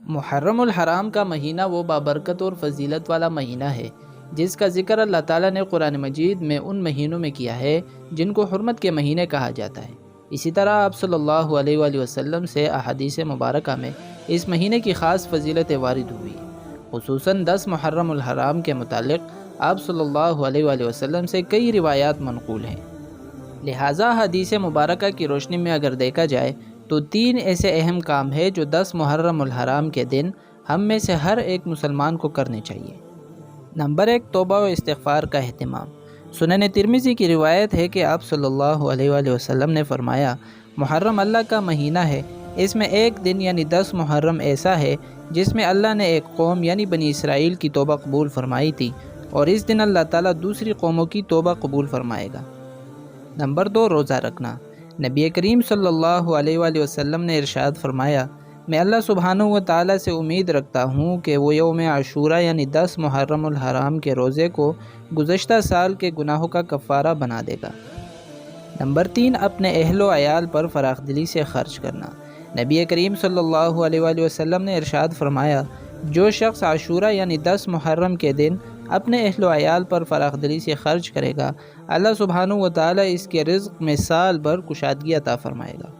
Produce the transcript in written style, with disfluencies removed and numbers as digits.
محرم الحرام کا مہینہ وہ بابرکت اور فضیلت والا مہینہ ہے جس کا ذکر اللہ تعالیٰ نے قرآن مجید میں ان مہینوں میں کیا ہے جن کو حرمت کے مہینے کہا جاتا ہے۔ اسی طرح آپ صلی اللہ علیہ وآلہ وسلم سے احادیث مبارکہ میں اس مہینے کی خاص فضیلت وارد ہوئی، خصوصاً 10 محرم الحرام کے متعلق آپ صلی اللہ علیہ وآلہ وسلم سے کئی روایات منقول ہیں۔ لہٰذا حدیث مبارکہ کی روشنی میں اگر دیکھا جائے تو 3 ایسے اہم کام ہیں جو 10 محرم الحرام کے دن ہم میں سے ہر ایک مسلمان کو کرنے چاہیے۔ نمبر 1، توبہ و استغفار کا اہتمام۔ سنن ترمذی کی روایت ہے کہ آپ صلی اللہ علیہ وآلہ وسلم نے فرمایا، محرم اللہ کا مہینہ ہے، اس میں ایک دن یعنی 10 محرم ایسا ہے جس میں اللہ نے ایک قوم یعنی بنی اسرائیل کی توبہ قبول فرمائی تھی، اور اس دن اللہ تعالیٰ دوسری قوموں کی توبہ قبول فرمائے گا۔ نمبر 2، روزہ رکھنا۔ نبی کریم صلی اللہ علیہ وآلہ وسلم نے ارشاد فرمایا، میں اللہ سبحانہ و تعالیٰ سے امید رکھتا ہوں کہ وہ یوم عاشوراء یعنی 10 محرم الحرام کے روزے کو گزشتہ سال کے گناہوں کا کفارہ بنا دے گا۔ نمبر 3، اپنے اہل و عیال پر فراخ دلی سے خرچ کرنا۔ نبی کریم صلی اللہ علیہ وآلہ وسلم نے ارشاد فرمایا، جو شخص عاشوراء یعنی 10 محرم کے دن اپنے اہل و عیال پر فراخ دلی سے خرچ کرے گا، اللہ سبحانہ و تعالیٰ اس کے رزق میں سال بھر کشادگی عطا فرمائے گا۔